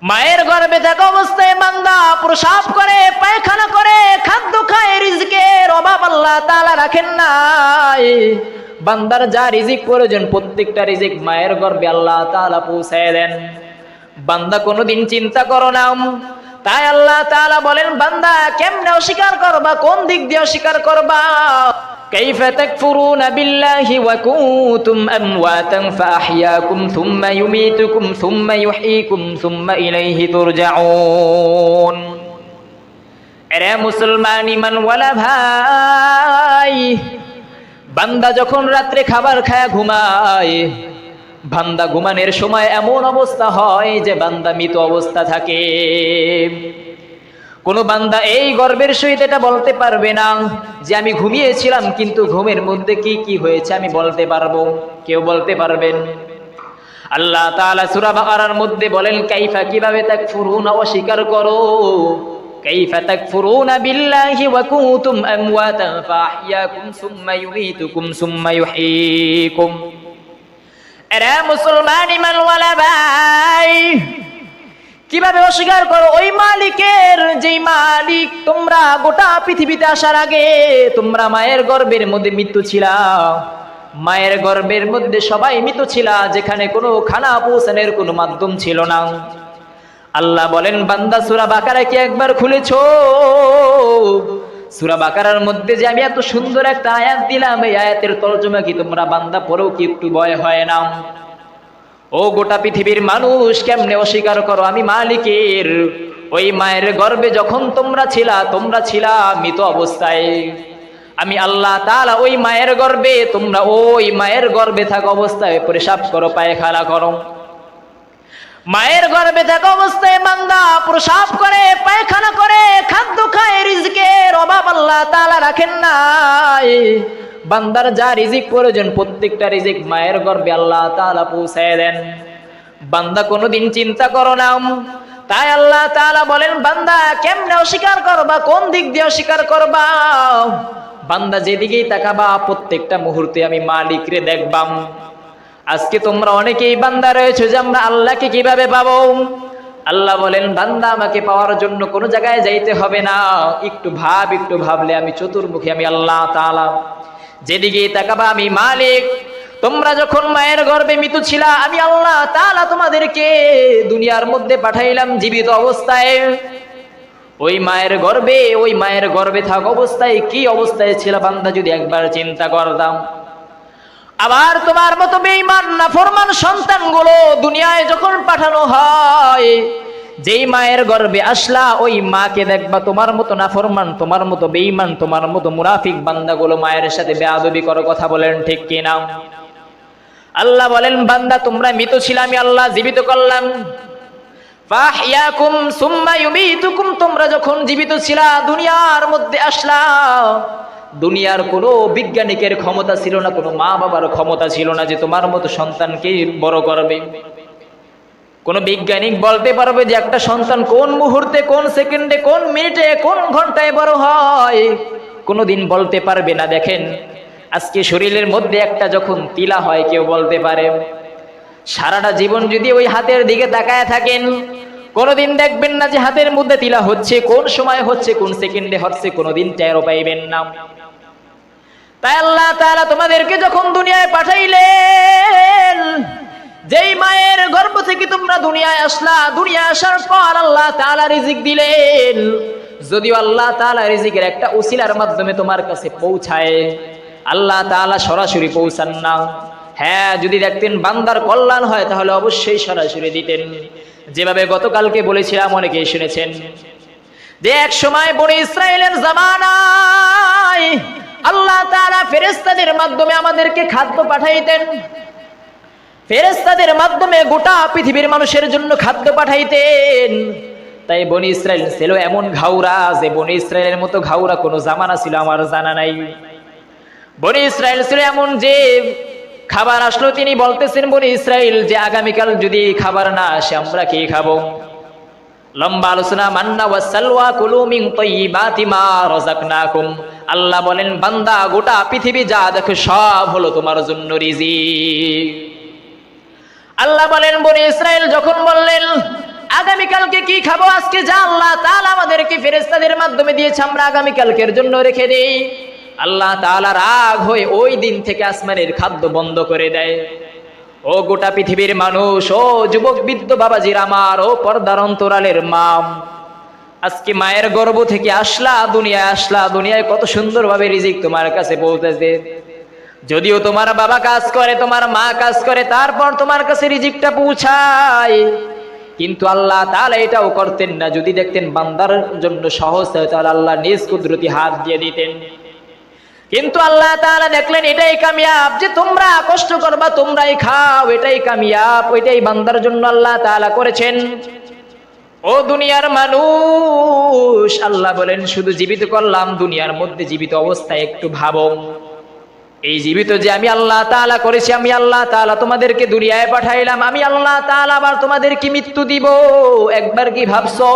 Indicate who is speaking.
Speaker 1: মায়ের গর্ভে থাকা অবস্থায় বান্দা প্রসাব করে, পায়খানা করে, খাদ্য খায়, রিজকের অভাব আল্লাহ তাআলা রাখেন নাই। বান্দার যা রিজিক প্রয়োজন প্রত্যেকটা রিজিক মায়ের গর্ভে আল্লাহ তাআলা পৌঁছায় দেন। বান্দা কোনোদিন চিন্তা করো না। তাই আল্লাহ তাআলা বলেন, বান্দা কেমনে অস্বীকার করবা, কোন দিক দিয়ে অস্বীকার করবা? কাইফা তাকফুরুনা বিল্লাহি ওয়া কুনতুম আমওয়াতান ফাআহইয়াকুম সুম্মা ইউমীতুকুম সুম্মা ইউহয়ীকুম সুম্মা ইলাইহি তুরজাউন। এরে মুসলমান ঈমানওয়ালা ভাই, বান্দা যখন রাত্রে খাবার খায় ঘুমায়, বান্দা ঘুমানোর সময় এমন অবস্থা হয় যে বান্দা মৃত অবস্থা থাকে। কোন বান্দা এই গর্বের সহিত এটা বলতে পারবে না যে আমি ঘুমিয়েছিলাম, কিন্তু ঘুমের মধ্যে কি কি হয়েছে আমি বলতে পারবো? কেউ বলতে পারবেন? আল্লাহ তাআলা সূরা বাকারার মধ্যে বলেন, কাইফা, কিভাবে তাকফুরুনা, অস্বীকার করো। কাইফা তাকফুরুনা বিল্লাহি ওয়া কুনতুম আমওয়াতান ফাআহইয়াকুম সুম্মা ইউমীতুকুম সুম্মা ইউহয়ীকুম। এরা মুসলমান ঈমানওয়ালা ভাই, কিভাবে অস্বীকার করো ওই মালিকের, যেই মালিক তোমরা গোটা পৃথিবীতে আসার আগে তোমরা মায়ের গর্ভের মধ্যে মৃত্যু ছিলা। মায়ের গর্ভের মধ্যে সবাই মৃত ছিলা, যেখানে কোনো খানা পৌঁছানোর কোনো মাধ্যম ছিল না। আল্লাহ বলেন, বান্দা সূরা বাকারা কি একবার খুলেছো? সূরা বাকারার মধ্যে যে আমি এত সুন্দর একটা আয়াত দিলাম, এই আয়াতের তরজমা কি তোমরা বান্দা পড়েও কি একটু ভয় হয় না? ও গোটা পৃথিবীর মানুষ, কেমনে অস্বীকার করো আমি মালিকের? ওই মায়ের গর্ভে যখন তোমরা ছিলা মৃত অবস্থায়। আমি আল্লাহ তাআলা ওই মায়ের গর্ভে, তোমরা ওই মায়ের গর্ভে থাকা অবস্থায় পেশাব করো, পায়খানা করো। মায়ের গর্ভে থাকা অবস্থায় বান্দা প্রসাব করে, পায়খানা করে, খাদ্য খায়, রিজকের অভাব আল্লাহ তাআলা রাখেন নাই। বান্দার যা রিজিক প্রয়োজন প্রত্যেকটা রিজিক মায়ের গর্ভে আল্লাহ তাআলা পৌঁছায় দেন। বান্দা কোনোদিন চিন্তা করো না। তাই আল্লাহ তাআলা বলেন, বান্দা কেমনে অস্বীকার করবা, কোন দিক দিয়ে অস্বীকার করবা? বান্দা যেদিকেই তাকাবা প্রত্যেকটা মুহূর্তে আমি মালিকরে দেখবাম। আজকে তোমরা অনেকেই বান্দা রয়েছে যে আমরা আল্লাহকে কিভাবে পাবো? আল্লাহ বলেন, বান্দা আমাকে পাওয়ার জন্য কোনো জায়গায় যাইতে হবে না, একটু ভাবলে আমি চতুর্মুখী, আমি আল্লাহ তাআলা। যেদিকে তাকাবা আমি মালিক। তোমরা যখন মায়ের গর্ভে মৃত ছিলা, আমি আল্লাহ তাআলা তোমাদেরকে দুনিয়ার মধ্যে পাঠাইলাম জীবিত অবস্থায়। ওই মায়ের গর্ভে থাকা অবস্থায় কি অবস্থায় ছিল বান্দা যদি একবার চিন্তা করতাম। আবার তোমার মতো বেঈমান নাফরমান সন্তানগুলো দুনিয়ায় যখন পাঠানো হয়, যেই মায়ের গর্ভে আসলা ওই মাকে দেখবা তোমার মতো নাফরমান, তোমার মতো বেঈমান, তোমার মতো মুনাফিক বান্দাগুলো মায়ের সাথে বেয়াদবি করো। কথা বলেন ঠিক কিনা? আল্লাহ বলেন, বান্দা তোমরা মৃত ছিলে, আমি আল্লাহ জীবিত করলাম। ফাহইয়াকুম সুম্মা ইউমীতুকুম, তোমরা যখন জীবিত ছিলা দুনিয়ার মধ্যে আসলা, দুনিয়ার কোনো বিজ্ঞানিকের ক্ষমতা ছিল না, কোনো মা বাবার ক্ষমতা ছিল না যে তোমার মতো সন্তানকে বড় করবে। কোন বিজ্ঞানিক বলতে পারবে যে একটা সন্তান কোন মুহূর্তে, কোন সেকেন্ডে, কোন মিনিটে, কোন ঘন্টায় বড় হয়? কোনোদিন বলতে পারবে না। দেখেন আজকে শরীরের মধ্যে একটা যখন তিলা হয়, কেউ বলতে পারে? সারাটা জীবন যদি ওই হাতের দিকে তাকায় থাকেন, কোনোদিন দেখবেন না যে হাতের মধ্যে তিলা হচ্ছে, কোন সময় হচ্ছে, কোন সেকেন্ডে হচ্ছে, কোনোদিন টেরও পাইবেন না। তাই আল্লাহ তাআলা তোমাদেরকে যখন দুনিয়ায় পাঠাইলেন, যেই মায়ের গর্ভ থেকে তোমরা দুনিয়ায় আসলা, দুনিয়া আসার পর আল্লাহ তাআলা রিজিক দিলেন। যদিও আল্লাহ তাআলা রিজিকের একটা উসিলার মাধ্যমে তোমার কাছে পৌঁছায়, আল্লাহ তাআলা সরাসরি পৌঁছান না। হ্যাঁ, যদি দেখতেন বান্দার কল্যাণ হয় তাহলে অবশ্যই সরাসরি দিতেন। যেভাবে গতকালকে বলেছিলাম, অনেকেই শুনেছেন যে এক সময় বনি ইসরাইলের জামানায় আল্লাহ তাআলা ফেরেশতাদের মাধ্যমে আমাদেরকে খাদ্য পাঠাইতেন। ফেরেশতাদের মাধ্যমে গোটা পৃথিবীর মানুষের জন্য খাদ্য পাঠাইতেন। তাই বনি ইসরাইল ছিল এমন ঘাউরা যে বনি ইসরাইলের মতো ঘাউরা কোনো জামানা ছিল আমার জানা নাই। বনি ইসরাইল ছিল এমন যে খাবার আসলো তিনি বলতেছেন বনি ইসরাইল যে আগামীকাল যদি খাবার না আসে আমরা কি খাবো? লম্বা আলোচনা। মান্না ওয়া সালওয়া কুলু মিন তাইয়্যিবাতি মা রাযাকনাকুম। আল্লাহ বলেন, বান্দা গোটা পৃথিবী যা দেখো সব হলো তোমার জন্য রিজিক। আল্লাহ বলেন, বনি ইসরাইল যখন বললেন আগামীকাল খাবো আজকে যা আল্লাহ তাআলা আমাদেরকে ফেরেশতাদের মাধ্যমে দিয়েছে আমরা আগামী কালকের জন্য রেখে দেই। আল্লাহ তাআলা রাগ হয়ে ওই দিন থেকে আসমানের খাদ্য বন্ধ করে দেয়। ও গোটা পৃথিবীর মানুষ, ও যুবক বৃদ্ধ বাবাজির আমার, ও পর্দার অন্তরালের মা, আজকে মায়ের গর্ভ থেকে আসলা, দুনিয়ায় আসলা, দুনিয়ায় কত সুন্দরভাবে রিজিক তোমার কাছে পৌঁছেছে। যদিও তোমার বাবা কাজ করে, তোমার মা কাজ করে, তারপর তোমার কাছে রিজিকটা পৌঁছায়, কিন্তু আল্লাহ তাআলা এটাও করতেন না। যদি দেখতেন বান্দার জন্য সহজ হয় তাহলে আল্লাহ নিজ কুদরতি হাত দিয়ে দিতেন। কিন্তু আল্লাহ তাআলা দেখলেন এটাই কামিয়াব, যে তোমরা কষ্ট করবা, তোমরাই খাও, এটাই কামিয়াব, ওইটাই বান্দার জন্য আল্লাহ তাআলা করেছেন। ও দুনিয়ার মানুষ, আল্লাহ বলেন শুধু জীবিত করলাম, দুনিয়ার মধ্যে জীবিত অবস্থায় একটু ভাবো, এই জীবিত যে আমি আল্লাহ তাআলা করেছি, আমি আল্লাহ তাআলা তোমাদেরকে দুনিয়ায় পাঠাইলাম, আমি আল্লাহ তাআলা আবার তোমাদেরকে মৃত্যু দিব, একবার কি ভাবছো?